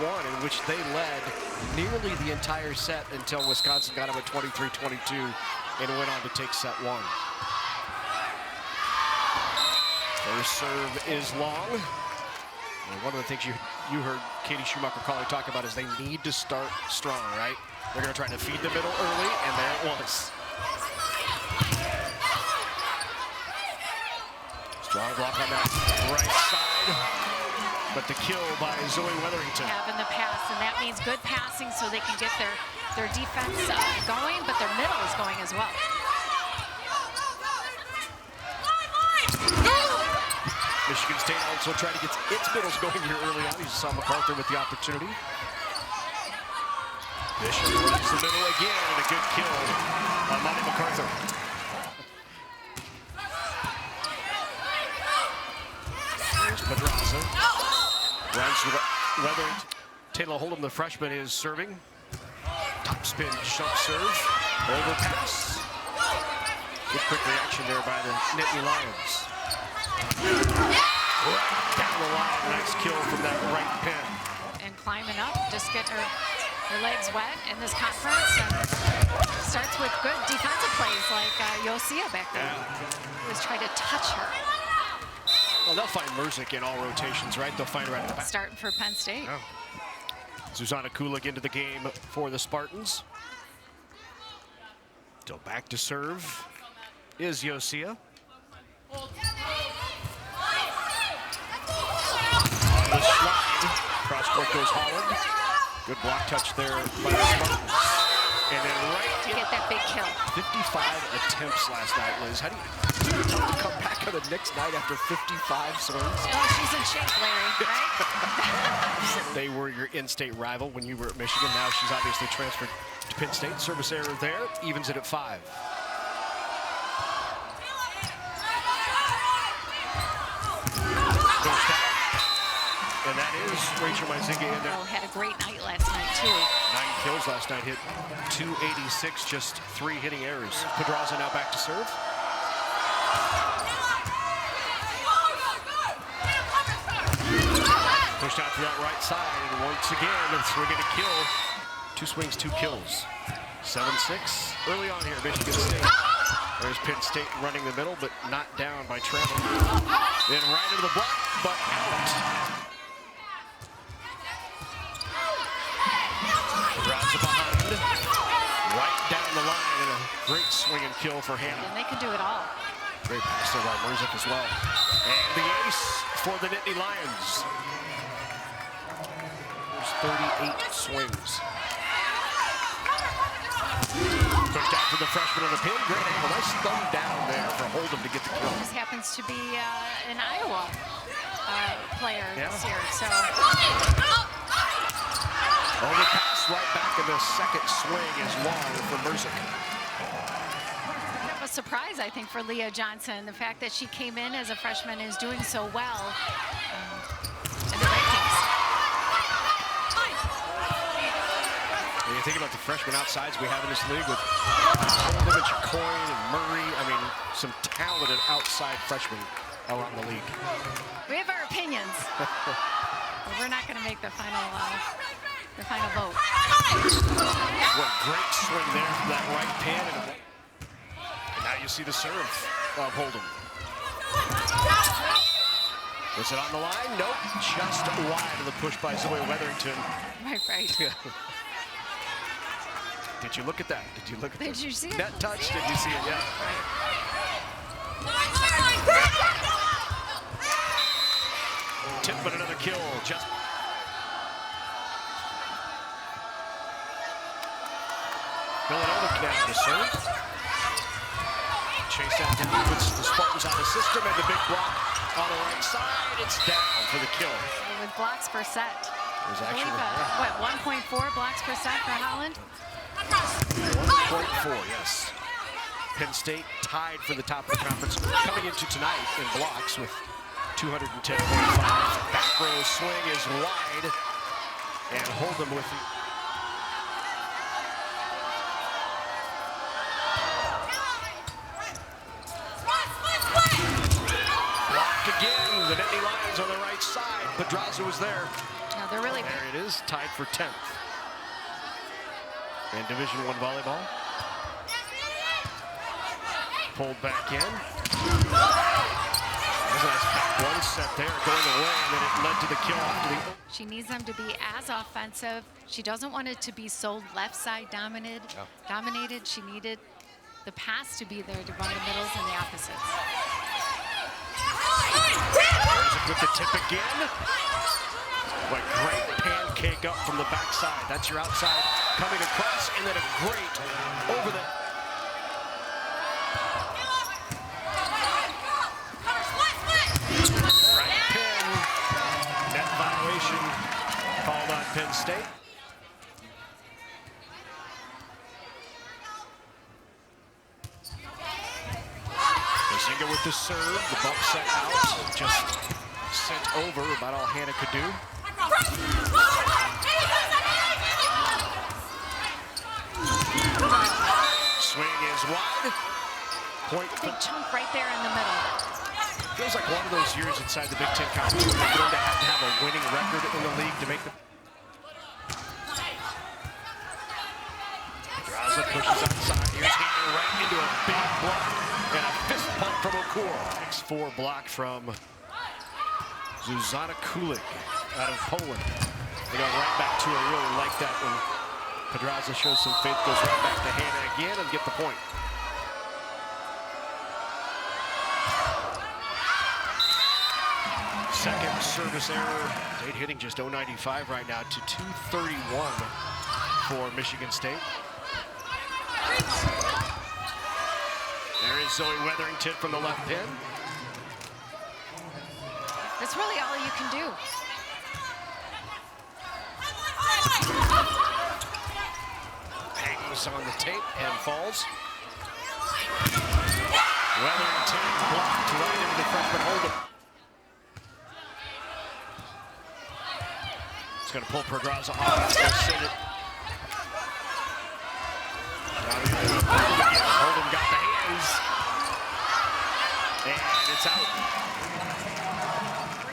one, in which they led nearly the entire set until Wisconsin got them at 23-22 and went on to take set one. First serve is long. And one of the things you heard Katie Schumacher-Collier talk about is they need to start strong, right? They're going to try to feed the middle early, and there it was. Strong block on that right side, but the kill by Zoe Weatherington. Have in the pass, and that means good passing so they can get their defense going, but their middle is going as well. Michigan State also tried to get its middles going here early on. You saw MacArthur with the opportunity. Bishop runs the middle again, and a good kill on Monty MacArthur. There's Pedraza. Runs with Weatherington. Taylah Holdem, the freshman, is serving. Top spin, jump serve. Overpass. Good quick reaction there by the Nittany Lions. Right down the line, nice kill from that right pin. And climbing up, just getting her legs wet in this conference. And starts with good defensive plays like Yosia back there. Yeah. Was trying to touch her. Well, they'll find Merzick in all rotations, right? They'll find her at the back. Starting for Penn State. Yeah. Susanna Kulik into the game for the Spartans. So back to serve is Yosia. The slide. Cross court goes Holland. Good block touch there by the Spartans. And then right to get that big kill. 55 attempts last night, Liz. How do you come back on the next night after 55 swings? Oh, she's in shape, Larry, right? They were your in-state rival when you were at Michigan. Now she's obviously transferred to Penn State. Service error there, evens it at 5. And that is Rachel Maizinga in there. Had a great night last night, too. 9 kills last night, hit 286, just 3 hitting errors. Pedraza now back to serve. Pushed out to that right side, and once again, it's we're gonna kill. 2 swings, 2 kills. 7-6 early on here, Michigan State. There's Penn State running the middle, but not down by Trevor. Then right into the block, but out. Pedraza behind, right down the line, and a great swing and kill for Hannah. And they can do it all. Great pass there by Merzick as well. And the ace for the Nittany Lions. There's 38 swings. Pushed out to the freshman on the pin. Great angle. Nice thumb down there for Holdem to get the kill. This happens to be an Iowa player this year. So. Overpass right back, and the second swing is long for Merzick. That was a surprise, I think, for Leah Johnson. The fact that she came in as a freshman and is doing so well in the rankings. When you think about the freshman outsides we have in this league with Holdem and Chicoine and Murray, I mean, some talented outside freshmen around the league. We have our opinions, but we're not going to make the final vote. What a great swing there from that right pin. And now you see the serve of Holdem. Was it on the line? Nope, just wide of the push by Zoe Weatherington. Right. Yeah. Did you look at that? Did you look at that? Did you see it? Net touch, did you see it? Yeah. Tip, but another kill. Just Villanova down to serve. Chase that down, puts the Spartans out of system, and the big block on the right side. It's down for the kill. With blocks per set. It was I actually, believe, what, 1.4 blocks per set for Holland? 1.4, yes. Penn State tied for the top of the conference coming into tonight in blocks with 210.5. Back row swing is wide, and Holdem with it. Blocked again. The Nittany Lions on the right side. Pedraza was there. Now they're really. There it is, tied for 10th. In Division I volleyball. Pulled back in. There's a nice back one set there, going away, and then it led to the kill after the. She needs them to be as offensive. She doesn't want it to be so left side dominated. She needed the pass to be there to run the middles and the opposites. There's it with the tip again. What great pancake up from the backside. That's your outside coming across, and then a great over the. Right pin. Net violation called on Penn State. Bazinga with the serve, the bump set out, just sent over, about all Hannah could do. Swing is wide. Point. Big chunk right there in the middle. Feels like one of those years inside the Big Ten Conference where you're going to have a winning record in the league to make the. Pedraza pushes outside. Here's Hannah right into a big block and a fist pump from Okur. 6-4 block from Zuzana Kulik out of Poland. They go right back to her. I really like that when Pedraza shows some faith, goes right back to Hannah again and get the point. Second service error. State hitting just 0.95 right now to 231 for Michigan State. There is Zoe Wetherington from the left pin. That's really all you can do. Hangs on the tape and falls. Wetherington blocked right into the freshman Holdem. It's going to pull Pedraza off. Send it. Holdem got the hands. And it's out.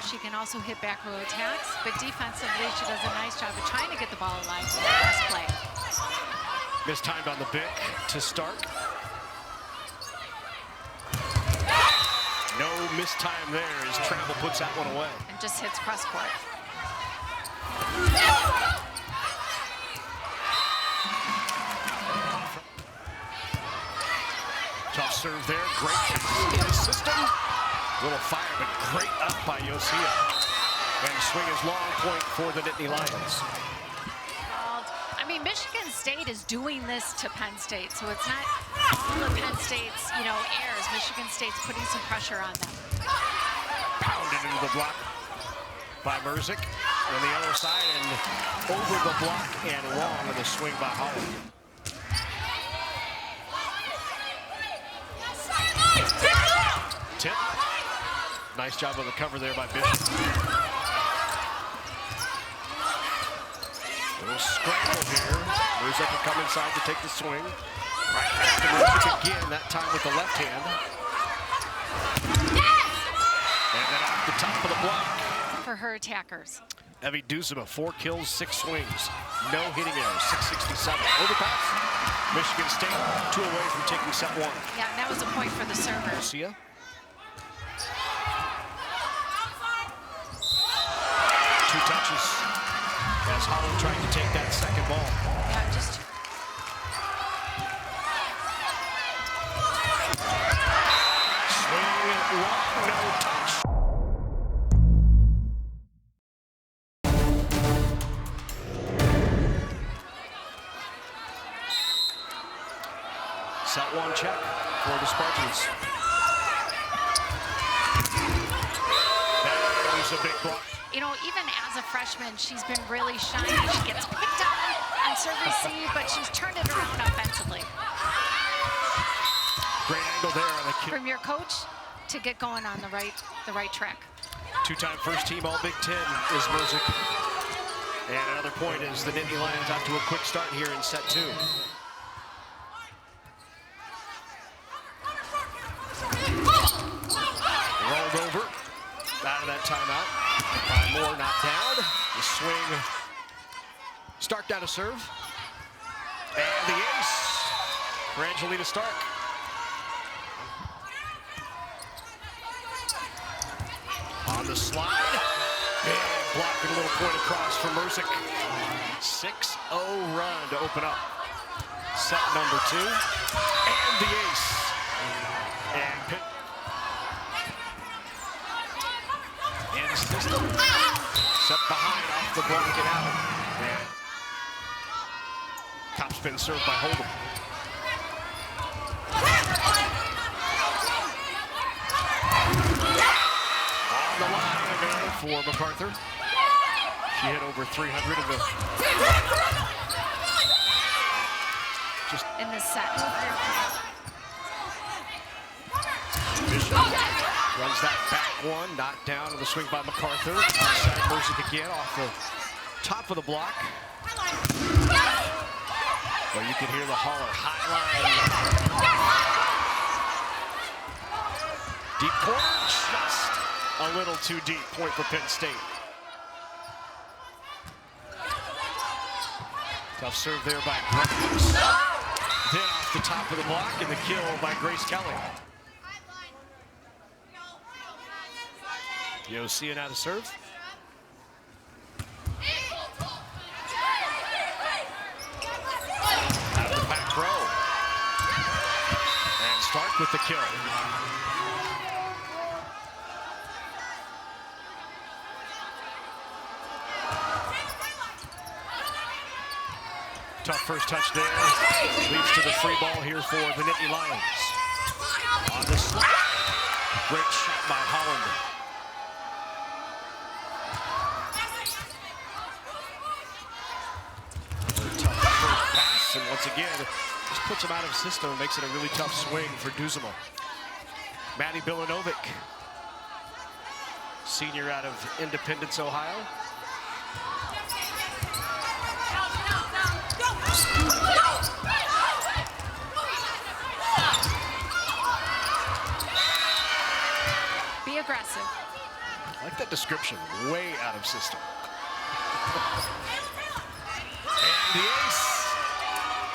She can also hit back row attacks, but defensively she does a nice job of trying to get the ball alive in the last play. Mistimed on the Bic to Stark. No mistime there as Trammell puts that one away. And just hits cross court. Tough serve there, great in the system. Little fire, but great up by Yosia. And the swing is long point for the Nittany Lions. I mean, Michigan State is doing this to Penn State, so it's not all of Penn State's, errors. Michigan State's putting some pressure on them. Pounded into the block by Merzick on the other side and over the block and long with a swing by Holland. Tip. Nice job of the cover there by Bishop. Little scramble here. Merzick will come inside to take the swing. Right back to Merzick again, that time with the left hand. And then off the top of the block. For her attackers. Evie Dusima, 4 kills, 6 swings. No hitting errors, 667. Overpass. Michigan State, 2 away from taking set 1. Yeah, and that was a point for the server. Garcia. 2 touches as Holland trying to take that second ball. Yeah, just. Swing long, no touch. Set 1 check for the Spartans. That was a big block. Even as a freshman, she's been really shiny. She gets picked on serve receive, but she's turned it around offensively. Great angle there on the kick. From your coach to get going on the right track. 2-time first team All Big Ten is Merzick. And another point is the Nittany Lions out to a quick start here in set 2. Rolled over out of that timeout. By Moore, not down. The swing. Stark down to serve. And the ace for Angelina Stark. On the slide. And blocking a little point across for Merzick. 6-0 run to open up set number 2. And the ace. And Penn. In system. Set behind off the block and out. And top spin served by Holdem. On the line there for MacArthur. She hit over 300 of the... Just in the set. Runs that back one, knocked down to the swing by MacArthur. Outside Merzick again off the top of the block. Well, you can hear the holler. High line. Deep corner, just a little too deep. Point for Penn State. Tough serve there by Grace. Then off the top of the block and the kill by Grace Kelly. Yosia now to serve. Out of the back row. And Stark with the kill. Tough first touch there. Leads to the free ball here for the Nittany Lions. On the slide. Great shot by Holland. And once again, just puts him out of system and makes it a really tough swing for Duzema. Maddie Bilanovic, senior out of Independence, Ohio. Be aggressive. I like that description, way out of system. And the ace.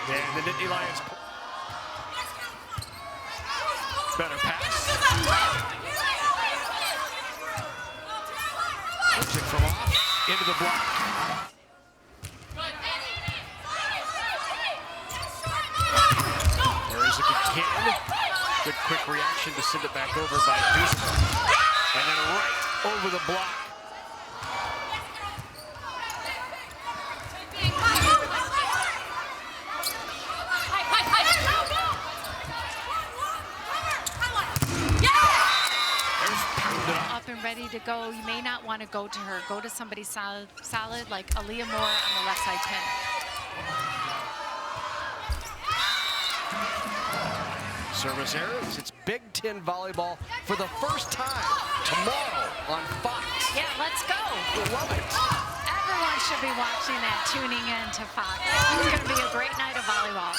And the Nittany Lions. Better pass. Puts it from off into the block. There's again. Good quick reaction to send it back over by Duzema. And then right over the block. Ready to go. You may not want to go to her. Go to somebody solid like Aaliyah Moore on the left side pin. Service errors. It's Big Ten volleyball for the first time tomorrow on Fox. Yeah, let's go. We love it. Everyone should be watching that, tuning in to Fox. It's going to be a great night of volleyball.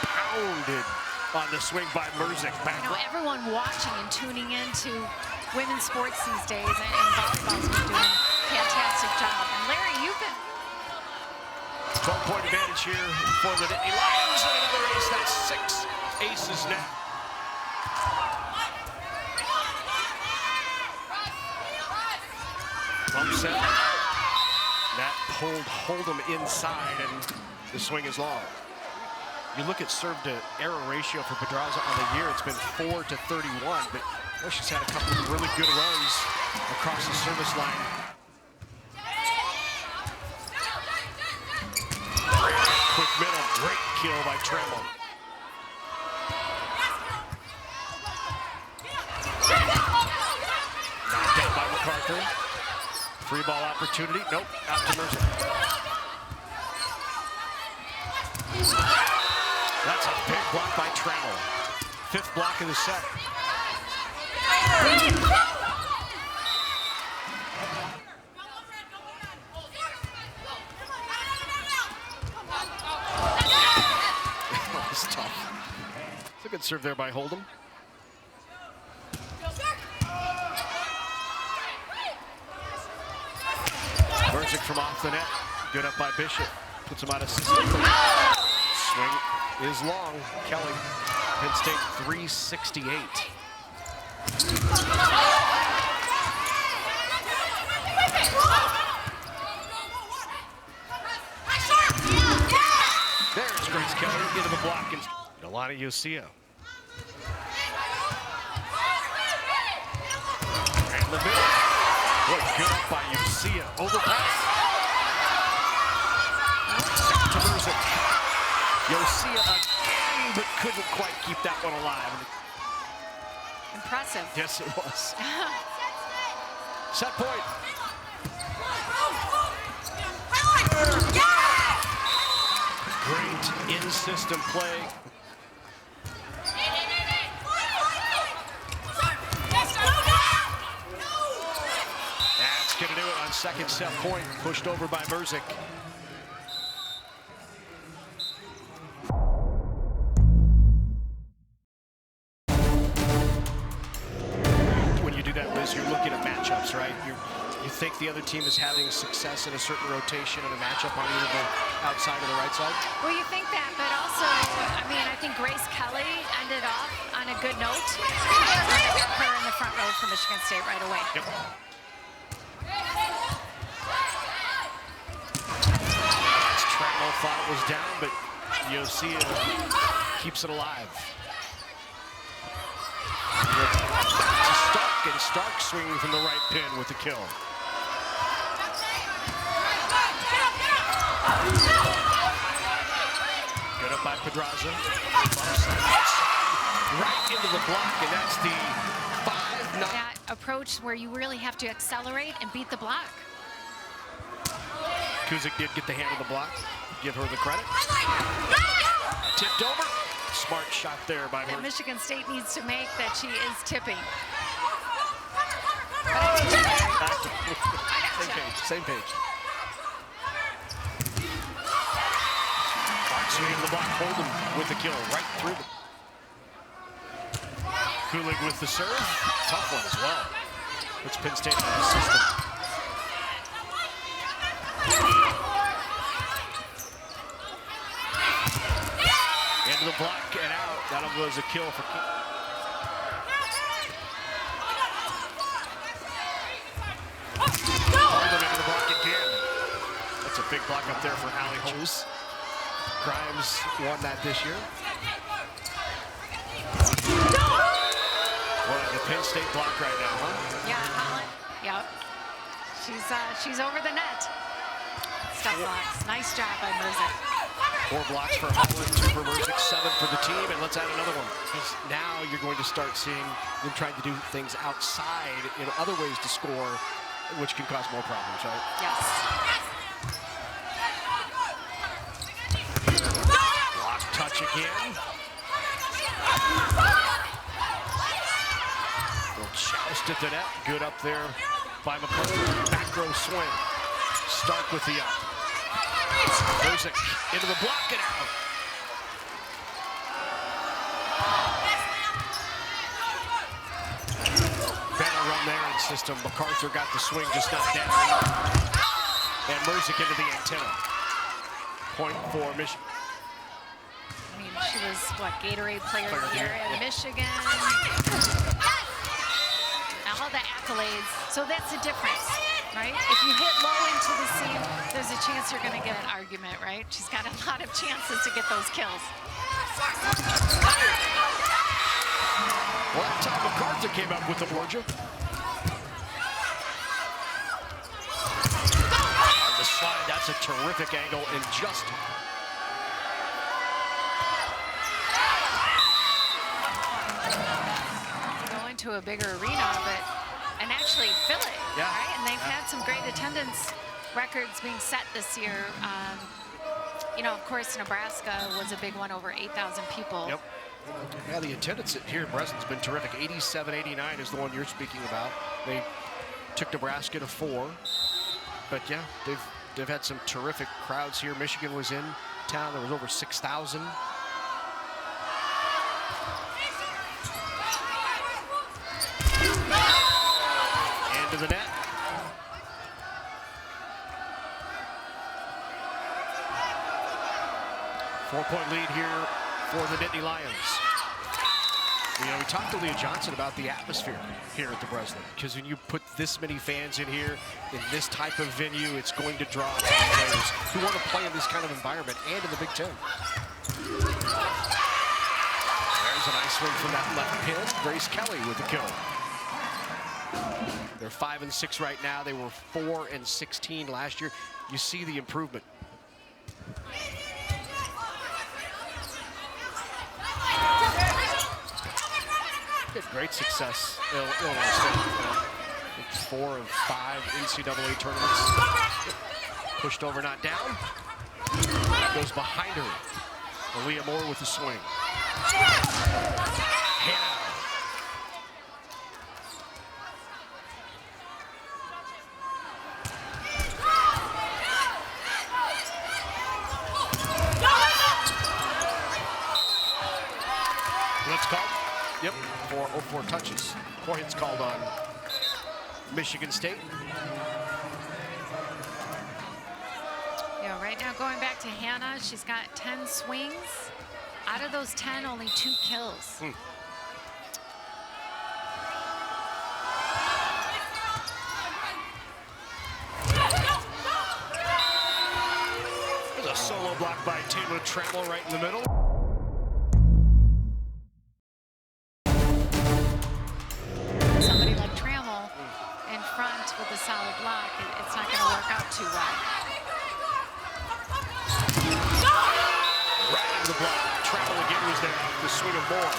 Pounded on the swing by Merzick. You know, everyone watching and tuning into women's sports these days, and volleyball's been doing a fantastic job. And Larry, you've been... 12-point advantage here for the Nittany Lions, and another ace. That's 6 aces now. Bump set. That pulled Holdem inside, and the swing is long. You look at serve to error ratio for Pedraza on the year, it's been 4 to 31, but she's had a couple of really good runs across the service line. Quick middle, great kill by Tremble. Knocked out by MacArthur. Free ball opportunity, nope, out to Merzick. That's a big block by Trammell. 5th block of the set. That was tough. It's a good serve there by Holdem. Merzick from off the net. Good up by Bishop. Puts him out of system. Swing is long. Kelly, Penn State 368. There's Grace Kelly into the block and Nittany Lions. And the middle. What good up by Ucia. Overpass. Back to Merzick. Ucia again, but couldn't quite keep that one alive. Impressive. Yes, it was. Set point. Great in-system play. That's going to do it on second set point. Pushed over by Merzick. When you do that, Liz, you're looking at matchups, right? You think the other team is having success in a certain rotation in a matchup on either the outside or the right side? Well, you think that, but also, I mean, I think Grace Kelly ended off on a good note. Her in the front row for Michigan State right away. Yep. Trammell thought it was down, but Ucia keeps it alive. Stark, and Stark swinging from the right pin with the kill. Good up by Pedraza. Right into the block, and that's the 5-9. That approach where you really have to accelerate and beat the block. Kuzik did get the hand of the block. Give her the credit. Tipped over. Smart shot there by her. Michigan State needs to make that she is tipping. Same page, same page. Swinging the block, Holdem with the kill, right through them. Kulig with the serve. Tough one as well. Puts Penn State out of the system. Into the block and out. That'll go as a kill for Holdem into the block again. That's a big block up there for Allie Holmes. Grimes won that this year. Well, the Penn State block right now, huh? Yeah, Holland. Yep. She's over the net. Stuff blocks. Nice job by Merzick. 4 blocks for Holland, 2 for Merzick, 7 for the team, and let's add another one. Because now you're going to start seeing them trying to do things outside in other ways to score, which can cause more problems, right? Yes. Block touch again. Little joust at the net. Good up there by McCullough. Back row swing. Stark with the up. Merzick into the block and out. Better run there in system. MacArthur got the swing, just not down. And Merzick into the antenna. Point for Michigan. I mean, she was, what, Gatorade Player of the Year at Michigan. All the accolades. So that's the difference, right? If you hit low into the seam, there's a chance you're going to get an argument, right? She's got a lot of chances to get those kills. Well, that time MacArthur came up with the Georgia. On the slide, that's a terrific angle and just go into a bigger arena, and actually fill it, yeah, right? And they've had some great attendance records being set this year. You know, of course, Nebraska was a big one, over 8,000 people. Yep. Yeah, the attendance here in Breslin has been terrific. 87-89 is the one you're speaking about. They took Nebraska to 4. But yeah, they've had some terrific crowds here. Michigan was in town. There was over 6,000. Into the net. 4-point lead here for the Nittany Lions. You know, we talked to Leah Johnson about the atmosphere here at the Breslin, because when you put this many fans in here, in this type of venue, it's going to draw players who want to play in this kind of environment and in the Big Ten. There's a nice swing from that left pin. Grace Kelly with the kill. They're 5 and 6 right now. They were 4 and 16 last year. You see the improvement. Great success, Illinois State. It's 4 of 5 NCAA tournaments. Pushed over, not down. Goes behind her. Aaliyah Moore with the swing. Hannah. Let's call. Yep, four touches. Points called on Michigan State. Yeah, right now going back to Hannah, she's got 10 swings. Out of those 10, only 2 kills. There's a solo block by Taylah Holdem right in the middle. With a solid block, it's not going to work out too well. Right into the block. Travel again was there. The swing of Moore.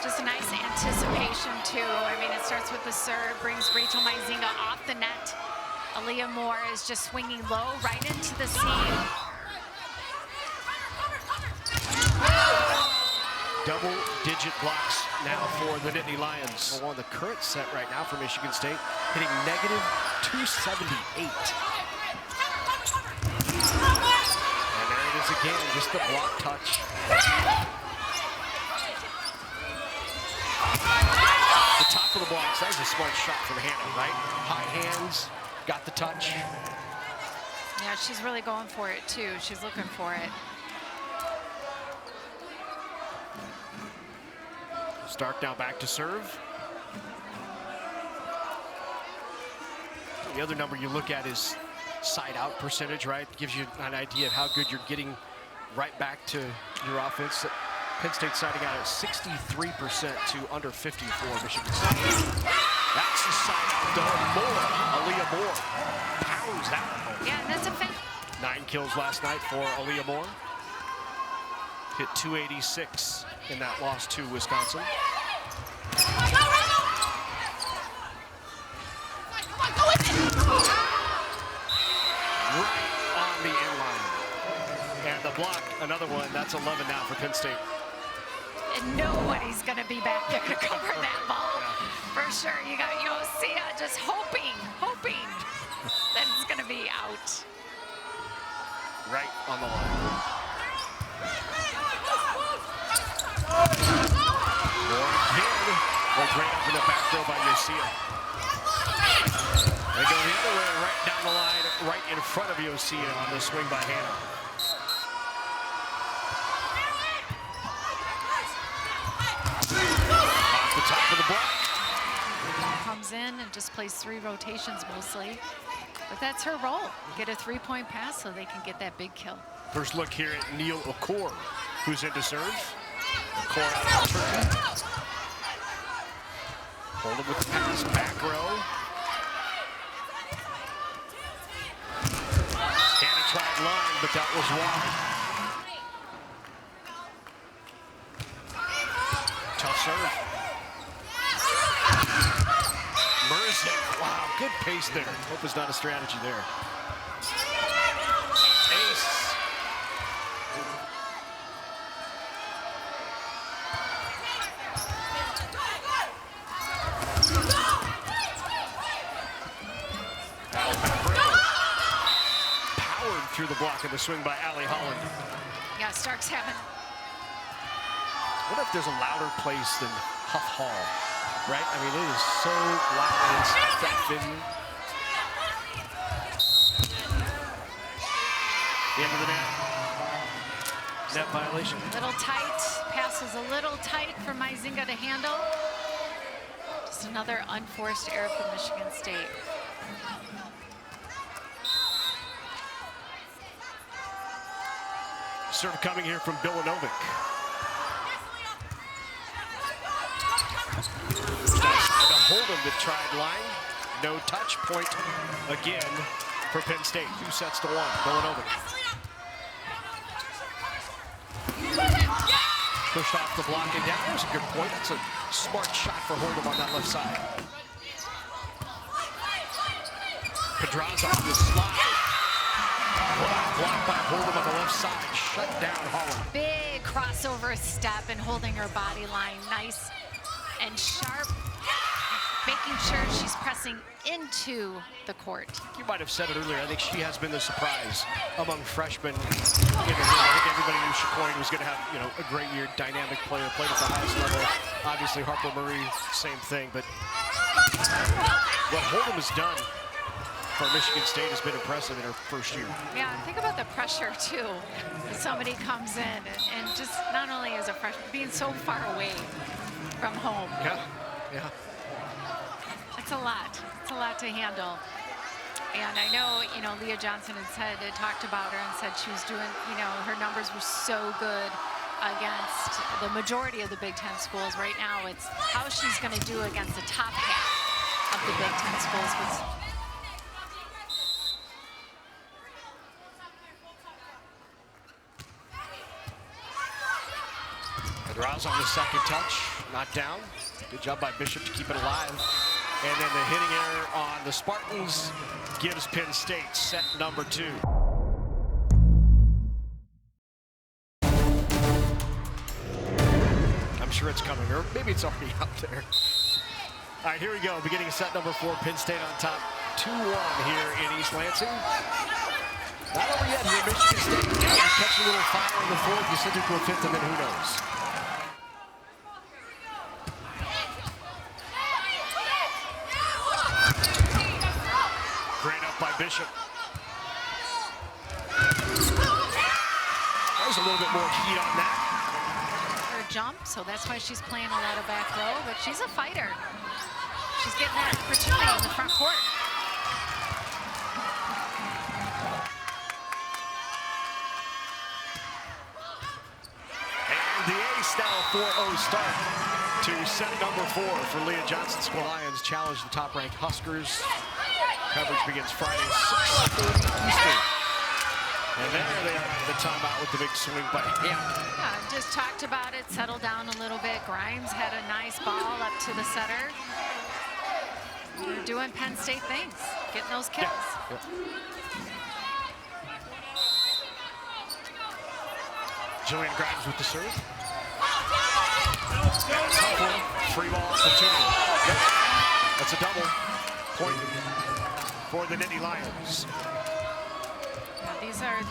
Just a nice anticipation too. I mean, it starts with the serve, brings Rachel Maizinga off the net. Aaliyah Moore is just swinging low right into the seam. Double-digit blocks now for the Nittany Lions. On the current set right now for Michigan State, hitting negative 278. And there it is again, just the block touch. The top of the blocks, that was a smart shot from Hannah, right? High hands, got the touch. Yeah, she's really going for it too. She's looking for it. Stark now back to serve. The other number you look at is side-out percentage, right? Gives you an idea of how good you're getting right back to your offense. Penn State siding out at 63% to under 50 for Michigan State. That's the side-out though. Moore, Aaliyah Moore pounds that one home. Yeah, that's a fact. 9 kills last night for Aaliyah Moore. Hit 286 in that loss to Wisconsin. Right on the end line. And the block, another one. That's 11 now for Penn State. And nobody's going to be back there to cover that ball. For sure, you got Yosia just hoping that it's going to be out. Right on the line. Great up in the back row by Yosia. They go the other way, right down the line, right in front of Yosia on the swing by Hannah. Off the top of the block. Comes in and just plays 3 rotations mostly. But that's her role. Get a 3-point pass so they can get that big kill. First look here at Neil Okor, who's in to serve. Okor out of Turkey. Holdem with the pass, back row. Hannah tried line, but that was wide. Tough serve. Merzick, wow, good pace there. Hope it's not a strategy there. Ace. Through the block of the swing by Allie Holland. Yeah, Stark's having. I wonder if there's a louder place than Huff Hall, right? I mean, it is so loud in that venue. Into the net. Net violation. Little tight. Pass was a little tight for Myzinga to handle. Just another unforced error for Michigan State. Serve coming here from Bilanovic. The Holdem that tried line. No touch. Point again for Penn State. 2 sets to 1. Bilanovic. Pushed off the blocking down. There's a good point. That's a smart shot for Holdem on that left side. Pedraza on the slide. Blocked by Holdem on the left side. Shut down Holland. Big crossover step and holding her body line nice and sharp, making sure she's pressing into the court. You might have said it earlier. I think she has been the surprise among freshmen in the league. I think everybody knew Chicoine was going to have, a great year, dynamic player, played at the highest level. Obviously, Harper Murray, same thing. But what Holdem has done for Michigan State has been impressive in her first year. Yeah, think about the pressure too. Somebody comes in and just not only as a freshman, being so far away from home. Yeah. It's a lot. It's a lot to handle. And I know, Leah Johnson had talked about her and said she was doing, her numbers were so good against the majority of the Big Ten schools. Right now, it's how she's going to do against the top half of the Big Ten schools. Draws on the second touch, not down. Good job by Bishop to keep it alive. And then the hitting error on the Spartans gives Penn State set number 2. I'm sure it's coming, or maybe it's already out there. All right, here we go. Beginning of set number 4, Penn State on top, 2-1 here in East Lansing. Not over yet here, Michigan State. You catch a little fire in the fourth, you send it to a fifth, and then who knows? Great up by Bishop. There's a little bit more heat on that. Her jump, so that's why she's playing a lot of back row, but she's a fighter. She's getting that opportunity in the front court. And the ace now, 4-0 start to set number 4 for Leah Johnson. Nittany Lions challenge the top-ranked Huskers. Coverage begins Friday, 6:30 Eastern. And there they are at the timeout with the big swing by Penn. Yeah, just talked about it, settled down a little bit. Grimes had a nice ball up to the setter. They're doing Penn State things, getting those kills. Yeah. Jillian Grimes with the serve. Free ball opportunity. Yep. That's a double point for the Nittany Lions. These are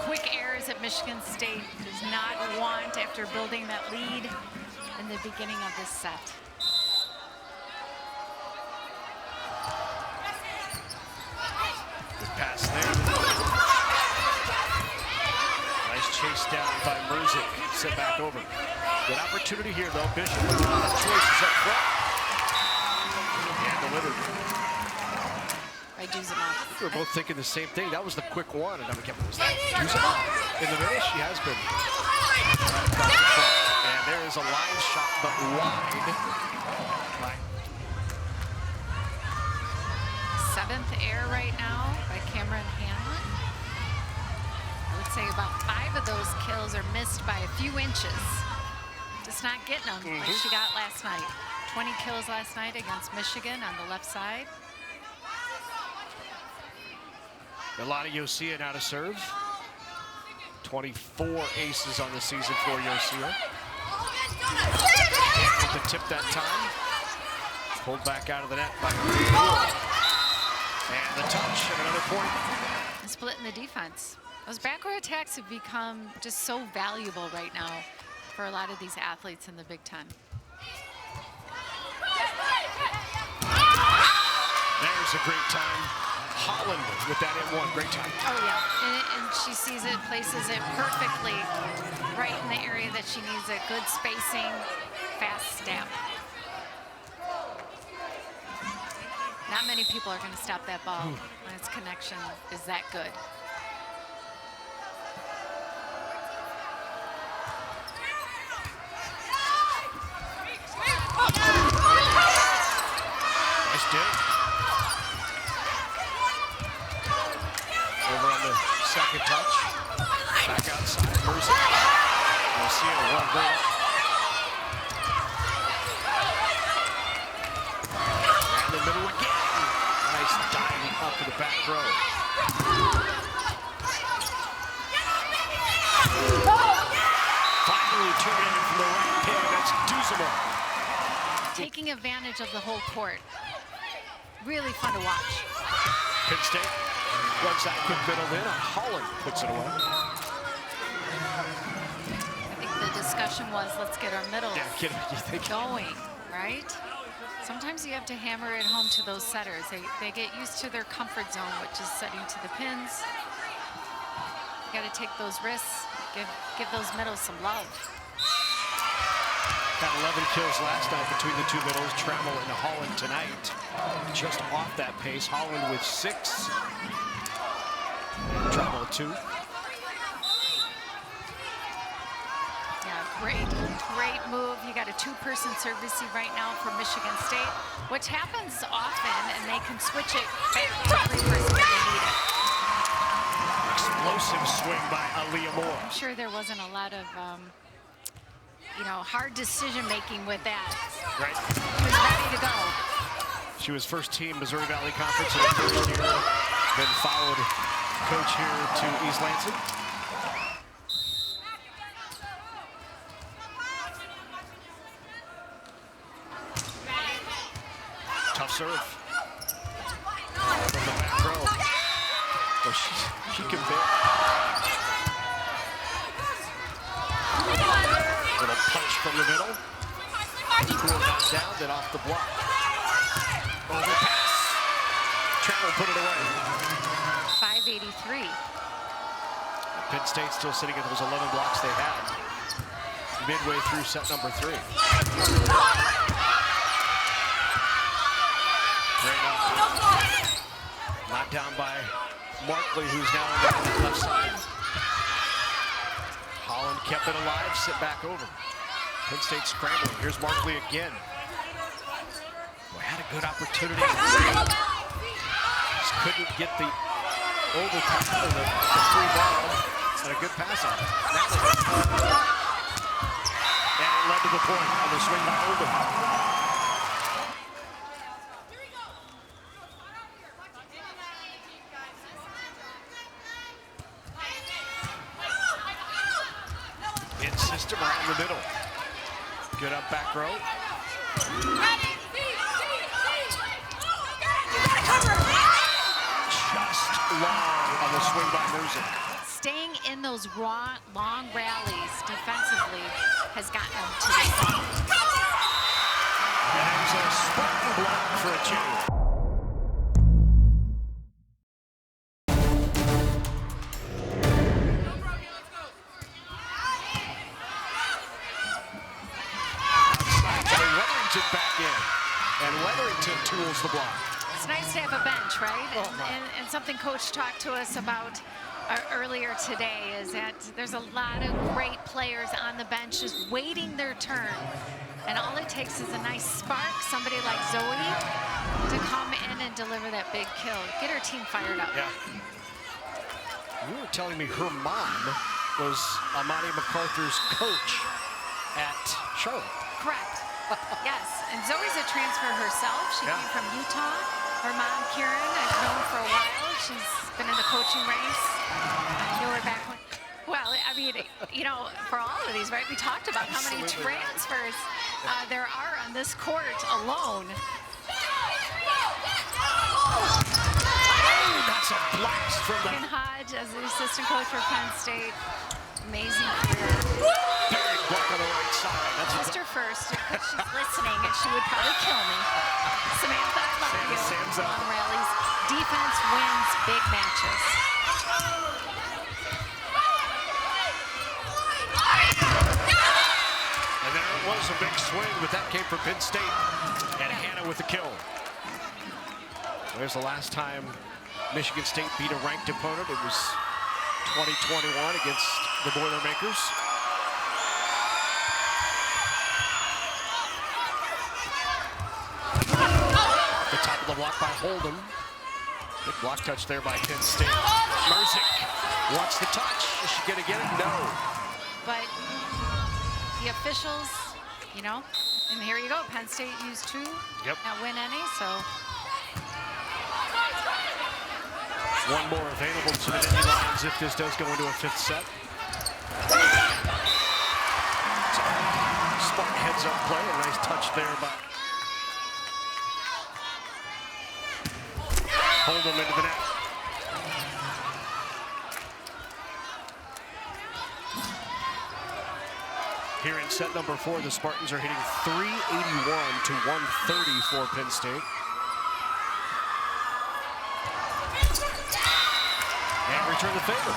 quick errors that Michigan State does not want after building that lead in the beginning of this set. Good pass there. Nice chase down by Merzik. Set back over. Good opportunity here, though. Bishop with a lot of choices up front. And delivered. By Duzimov. We were both thinking the same thing. That was the quick one. And was that Duzimov? In the middle, she has been. And there is a line shot, but wide. Seventh error right now by Cameron Hanlon. I would say about 5 of those kills are missed by a few inches. Just not getting them like she got last night. 20 kills last night against Michigan on the left side. Elana Yosia now to serve. 24 aces on the season for Yosia. With the tip that time. Pulled back out of the net by and the touch and another point. Split in the defense. Those backcourt attacks have become just so valuable right now for a lot of these athletes in the Big Ten. There's a great time. Holland with that in one. Great time. Oh, yeah. And she sees it, places it perfectly right in the area that she needs it. Good spacing, fast snap. Not many people are going to stop that ball when its connection is that good. Nice dig. Over on the second touch. Back outside. Mercer. We'll see it one goal. And the middle again. Nice diving up to the back row. Finally terminated from the right pin. That's Duzamo. Taking advantage of the whole court. Really fun to watch. Penn State runs that quick middle in. Holland puts it away. I think the discussion was, let's get our middle going, right? Sometimes you have to hammer it home to those setters. They get used to their comfort zone, which is setting to the pins. You got to take those risks, give those middles some love. Got 11 kills last night between the two middles, Trammell and Holland tonight. Just off that pace, Holland with 6. Trammell 2. Yeah, great move. You got a 2-person service receive right now for Michigan State, which happens often, and they can switch it back to 3-person when they need it. Explosive swing by Aaliyah Moore. I'm sure there wasn't a lot of hard decision-making with that. Right. She was ready to go. She was first team Missouri Valley Conference in her first year, then followed coach here to East Lansing. Tough serve. From the back row. Well, she can bear. Little punch from the middle. Cool that down, then off the block. Overpass. Trammell put it away. 583. Penn State still sitting at those 11 blocks they had midway through set number 3. Great up. Knocked down by Markley, who's now on the left side. Holland kept it alive, sit back over. Penn State scrambling. Here's Markley again. Boy, had a good opportunity. Just couldn't get the overpass, the free ball, and a good pass on it. And it led to the point on the swing by Holdem. In system around the middle. Good up back row. Just long on the swing by Mercer. Staying in those long rallies defensively has gotten them to the ball. And it's a Spartan block for a change. Back in, and Weatherington tools the block. It's nice to have a bench, right? And something Coach talked to us about earlier today is that there's a lot of great players on the bench just waiting their turn. And all it takes is a nice spark, somebody like Zoe, to come in and deliver that big kill. Get her team fired up. Yeah. You were telling me her mom was Amani MacArthur's coach at Charlotte. Correct. Yes, and Zoe's a transfer herself. She came from Utah. Her mom, Kieran, I've known for a while. She's been in the coaching ranks. I knew her back when, well, I mean, for all of these, right? We talked about how many transfers there are on this court alone. That's a blast from Ken Hodge, as the assistant coach for Penn State, Amazing career. Big block on the right side. That's Just her first. If she's listening, and she would probably kill me. Samantha, I love you. Sam's up. Long rallies. Defense wins big matches. And there it was, a big swing, but that came from Penn State. And Hannah with the kill. There's the last time Michigan State beat a ranked opponent. It was 2021 against the Boilermakers. The top of the block by Holdem. Good block touch there by Penn State. Merzick wants the touch. Is she going to get it? No. But the officials, you know, and here you go. Penn State used 2. Yep. Not win any, so. One more available to the Nittany Lions if this does go into a 5th set. Spartan heads up play. A nice touch there by Holdem into the net. Here in set number 4, the Spartans are hitting 381 to 130 for Penn State. And return the favor.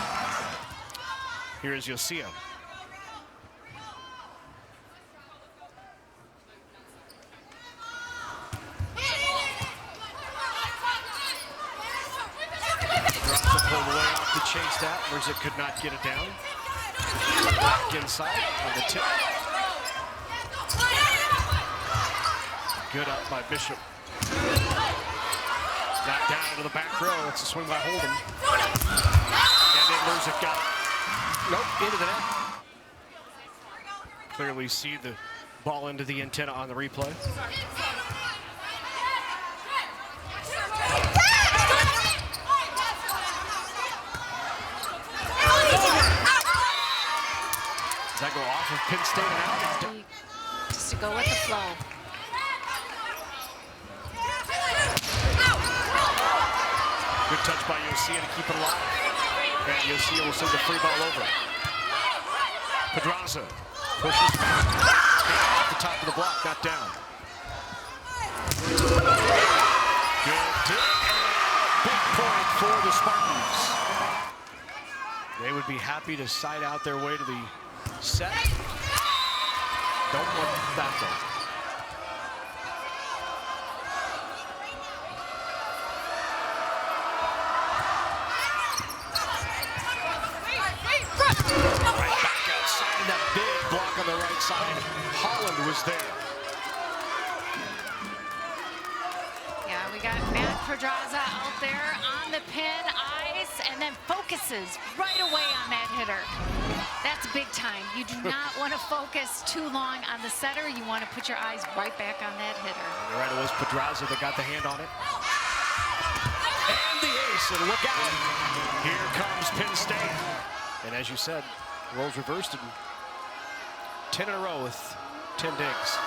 Here is Yosia. Chase that, Merzick could not get it down. Back inside on the tip. Good up by Bishop. Got down into the back row. It's a swing by Holdem. And then Merzick got it. Nope, into the net. Clearly see the ball into the antenna on the replay. Does that go off of Penn State and out? Just to go with the flow. Good touch by Yosia to keep it alive. And Yosia will send the free ball over. Pedraza pushes back. Off the top of the block, not down. Good dig. Big point for the Spartans. They would be happy to side out their way to the set. Don't want that though. Right back outside, and that big block on the right side. Holland was there. Yeah, we got Matt Pedraza out there on the pin ice and then focuses right away on that hitter. That's big time. You do not want to focus too long on the setter. You want to put your eyes right back on that hitter. You're right, it was Pedraza that got the hand on it. And the ace, and look out. Here comes Penn State. And as you said, roles reversed and 10 in a row with 10 digs.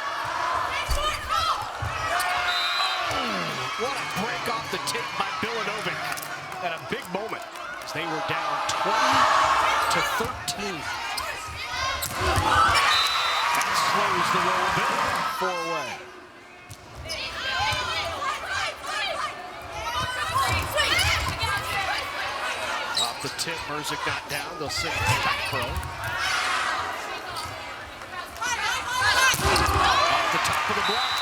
What a break off the tip by Bilanovic at a big moment as they were down 20 to 13. That slows the roll a bit. 4 away. Off the tip, Merzick not down. They'll send it back row. Off the top of the block.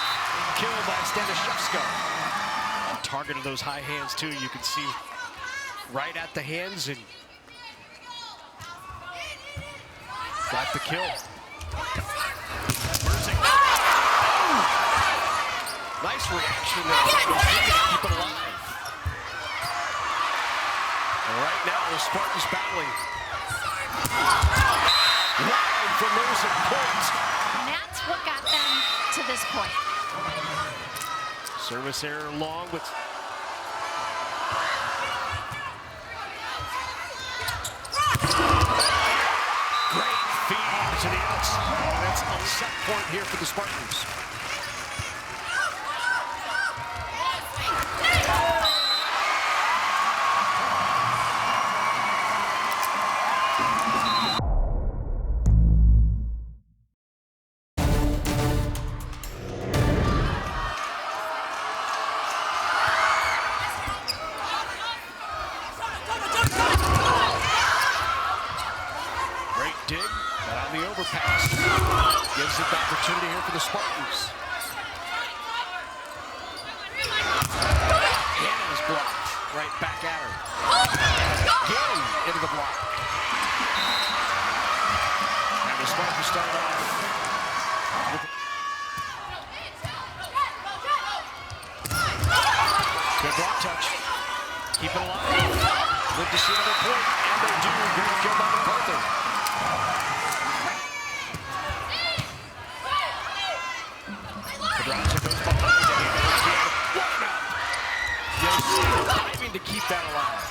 Killed by Stanishevska. Targeted those high hands too. You can see right at the hands and got the kill. Merzick. Oh! Nice reaction there. Keep it alive. And right now the Spartans battling. Wide for Merzick. Point. And that's what got them to this point. Service error long with great feed to the outside. That's a set point here for the Spartans. dig, but on the overpass. Gives it the opportunity here for the Spartans. Hannah's blocked. Right back at her. Again into the block. And the Spartans start off with good block touch. Keep it alive. Good to see another point. And they do. Great job by MacArthur. Pedraza goes behind it. Diving to keep that alive.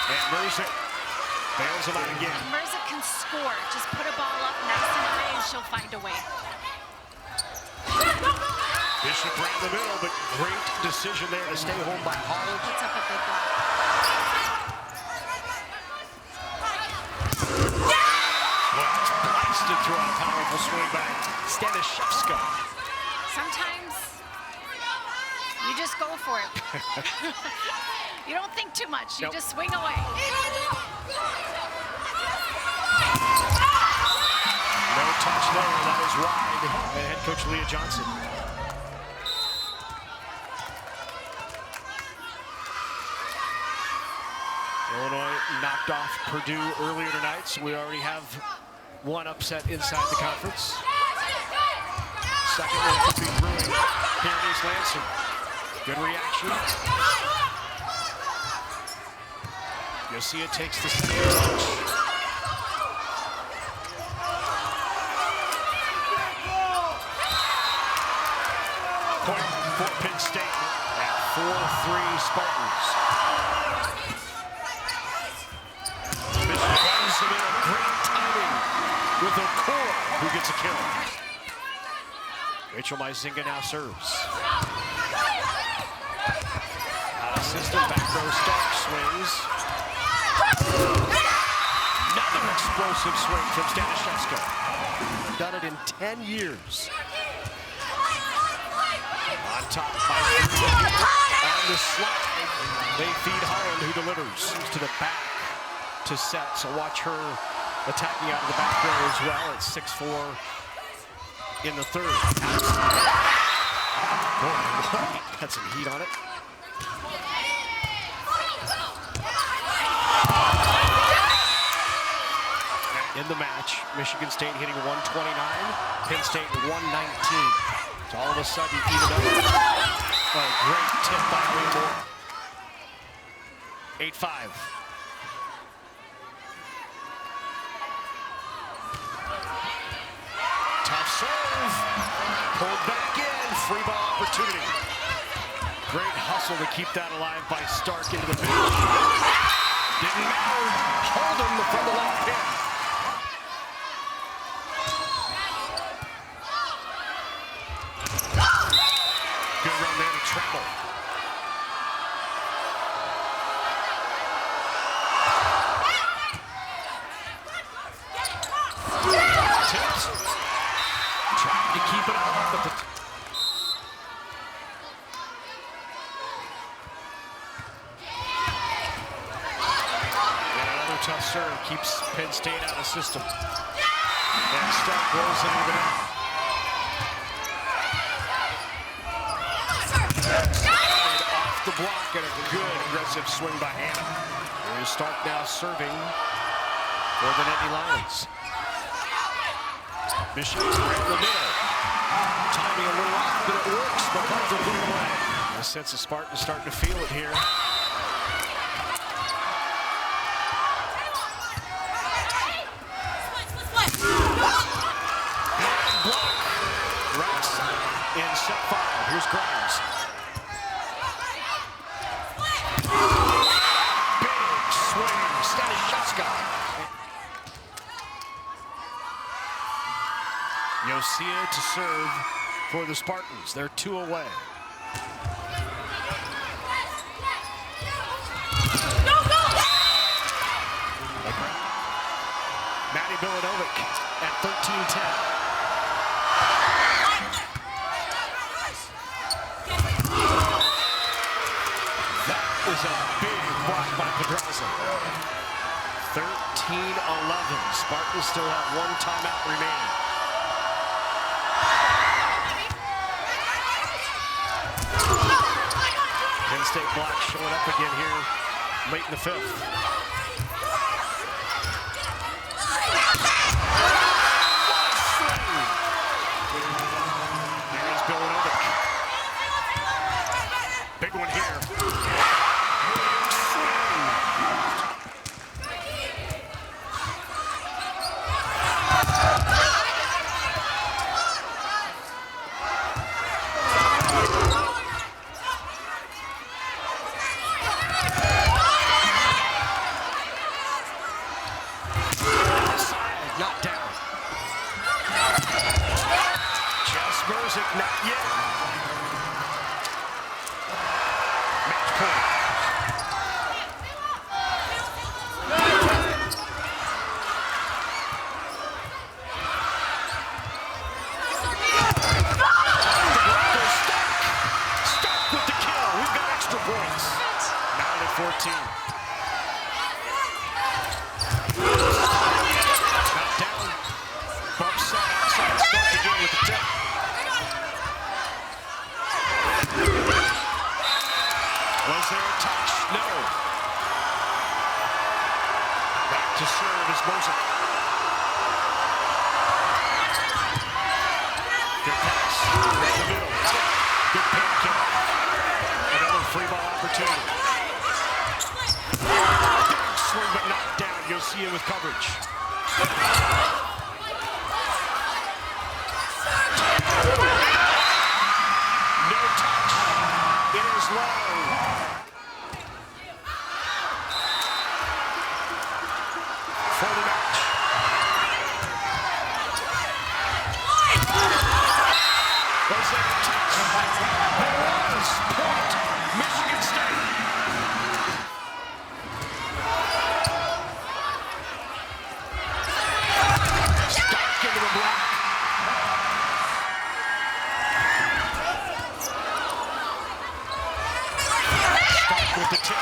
And Mirza bails him out again. Mirza can score. Just put a ball up nice and high and she'll find a way. Bishop right in the middle, but great decision there to stay home by Holland. Puts up a big block. Blasted through a powerful swing by Stanishevska. Sometimes you just go for it. You don't think too much. You just swing away. No touch there. That is wide. And head coach Leah Johnson. Illinois knocked off Purdue earlier tonight, so we already have one upset inside the conference. Second one could be brewing here in East Lansing. Good reaction. Yosia takes the steal. Point for Penn State at 4-3 Spartans. Bishop runs them in a great timing with Okora, who gets a kill. Rachel Maizinga now serves. Out of system, back row Stark swings. Another explosive swing from Stanishevska. Done it in 10 years. On top by on the slide. They feed Holland, who delivers to the back to set. So watch her attacking out of the back row as well at 6'4". In the third. Boy, had some heat on it. In the match, Michigan State hitting 129, Penn State 119. So all of a sudden, even up. A great tip by Moore. 8-5. Tough serve, pulled back in, free ball opportunity. Great hustle to keep that alive by Stark into the finish. Didn't matter, Holdem from the left pin. Good run there to Trammell. Trying to keep it up, but and another tough serve keeps Penn State out of system. And Stark rolls into the net. Off the block and a good aggressive swing by Hannah. Here's Stark now serving for the Nittany Lions. Michigan's right in the middle. Timing a little off, but it works. MacArthur put it away. I sense the Spartans starting to feel it here. Block. Rex in set 5. Here's Grimes. Big swing. Stanishevska. Yosia to serve for the Spartans. They're 2 away. Maddie Bilanovic at 13-10. That is a big block by Pedraza. 13-11. Spartans still have one timeout remaining. Penn State block showing up again here late in the fifth. There's Bilanovic. Big one here. Not down. Jaspersic, not yet. Match point. Stark with the kill. We've got extra points. 9-14. With the tip. Was there a touch? No. Back to serve is Mosick. Good pass. Right in the middle. Good pancake. Another free ball opportunity. Swing but knocked down. You'll see it with coverage. No touch. It is low. For the match. Was there a touch? There was. Point. Michigan State. Stark into the block. With the tip,